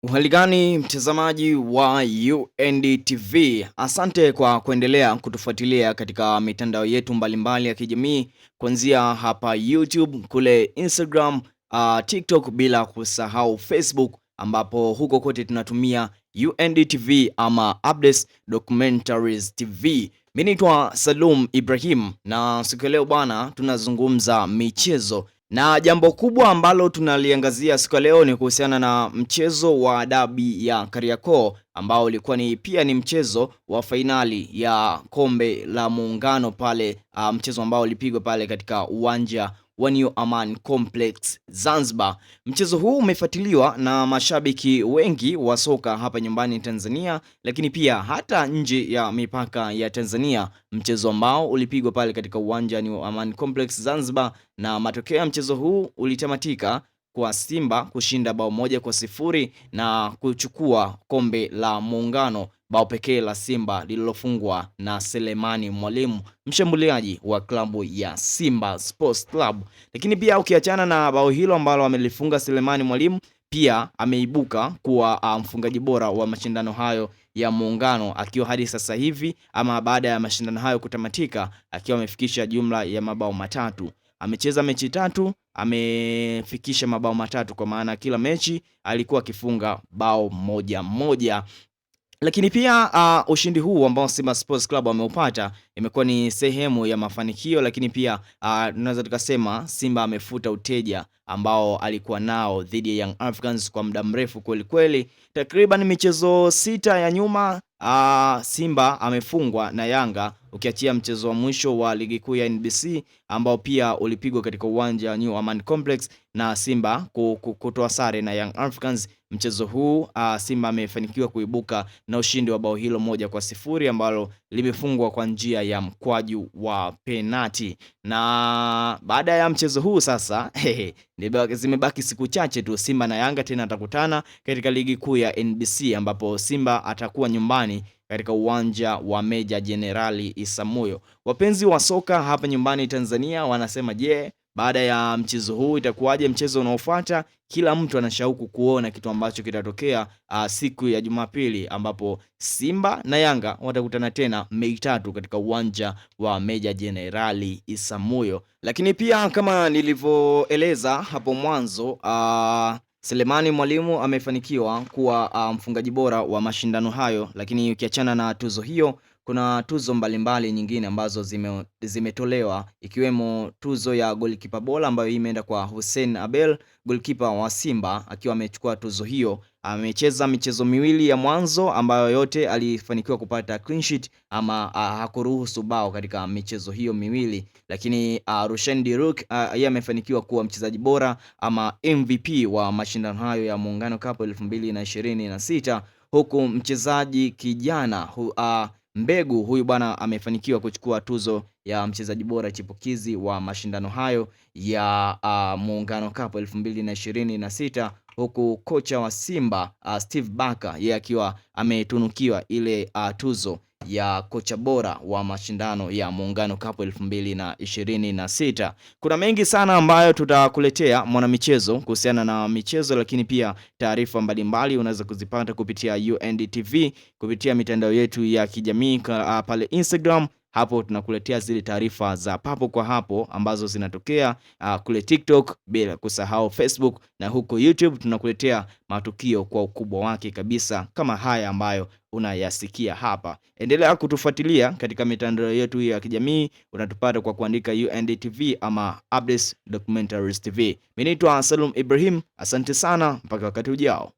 Uhali gani mtazamaji wa UNDTV, asante kwa kuendelea kutufuatilia katika mitandao yetu mbalimbali ya kijamii kuanzia hapa YouTube, kule Instagram, TikTok, bila kusahau Facebook, ambapo huko kote tunatumia UNDTV ama Updates Documentaries TV. Mimi naitwa Salum Ibrahim na siku ya leo bwana, tunazungumza michezo. Na jambo kubwa ambalo tunaliangazia siku ya leo ni kuhusiana na mchezo wa dabi ya Kariakoo ambao ulikuwa pia ni mchezo wa fainali ya kombe la Muungano pale, mchezo ambao ulipigwa pale katika uwanja wa New Amaan Complex Zanzibar. Mchezo huu umefuatiliwa na mashabiki wengi wa soka hapa nyumbani Tanzania, lakini pia hata nje ya mipaka ya Tanzania, mchezo ambao ulipigwa pale katika uwanja New Amaan Complex Zanzibar, na matokeo ya mchezo huu ulitamatika kwa Simba kushinda bao 1-0 na kuchukua kombe la Muungano, bao pekee la Simba lililofungwa na Selemani Mwalimu, mshambuliaji wa klabu ya Simba Sports Club. Lakini pia ukiachana na bao hilo ambalo amelifunga Selemani Mwalimu, pia ameibuka kuwa mfungaji bora wa mashindano hayo ya Muungano, akiwa hadi sasa hivi ama baada ya mashindano hayo kutamatika akiwa amefikisha jumla ya mabao 3. Amecheza mechi 3, amefikisha mabao 3, kwa maana kila mechi alikuwa akifunga bao moja. Lakini pia ushindi huu ambao Simba Sports Club wameupata imekuwa ni sehemu ya mafanikio, lakini pia tunaweza tukasema Simba amefuta uteja ambao alikuwa nao dhidi ya Young Africans kwa muda mrefu kweli kweli. Takriban michezo 6 ya nyuma Simba amefungwa na Yanga, ukiachia mchezo wa mwisho wa ligi kuu ya NBC ambao pia ulipigwa katika uwanja New Amaan Complex na Simba kutoa sare na Young Africans. Mchezo huu Simba amefanikiwa kuibuka na ushindi wa bao hilo 1-0 ambalo limefungwa kwa njia ya mkwaju wa penati. Na baada ya mchezo huu sasa zimebaki siku chache tu Simba na Yanga tena atakutana katika ligi kuu ya NBC, ambapo Simba atakuwa nyumbani katika uwanja wa Meja Jenerali Isamuhyo. Wapenzi wa soka hapa nyumbani Tanzania wanasema baada ya mchezo huu itakuwaje mchezo unaofuata? Kila mtu anashauku kuona kitu ambacho kitatokea siku ya Jumapili, ambapo Simba na Yanga watakutana tena Mei 3 katika uwanja wa Meja Jenerali Isamuhyo. Lakini pia kama nilivyoeleza hapo mwanzo, Selemani Mwalimu amefanikiwa kuwa mfungaji bora wa mashindano hayo, lakini ukiachana na tuzo hiyo kuna tuzo mbalimbali nyingine ambazo zimetolewa, ikiwemo tuzo ya golikipa bora ambayo imeenda kwa Hussein Abel, golikipa wa Simba, akiwa amechukua tuzo hiyo. Amecheza michezo miwili ya mwanzo ambayo yote alifanikiwa kupata clean sheet ama hakuruhusu bao katika michezo hiyo miwili, lakini Rushen Diruk yeye amefanikiwa kuwa mchezaji bora ama MVP wa mashindano hayo ya Muungano Cup 2026, huku mchezaji kijana Mbegu huyu bwana amefanikiwa kuchukua tuzo ya mchezaji bora chipukizi wa mashindano hayo ya Muungano Cup 2026, huku kocha wa Simba Steve Barker yeye akiwa ametunukiwa ile tuzo ya kocha bora wa mashindano ya Muungano Cup 2026. Kuna mengi sana ambayo tutakuletea mwanamichezo kuhusiana na michezo, lakini pia taarifa mbalimbali unaweza kuzipata kupitia UNDTV, kupitia mitandao yetu ya kijamii pale Instagram. Hapo tunakuletea zile taarifa za papo kwa hapo ambazo zinatokea kule TikTok, bila kusahau Facebook, na huko YouTube tunakuletea matukio kwa ukubwa wake kabisa kama haya ambayo unayasikia hapa. Endelea kutufuatilia katika mitandao yetu ya kijamii, unatupata kwa kuandika UNDTV ama Updates Documentaries TV. Mimi naitwa Salum Ibrahim, asante sana, mpaka wakati ujao.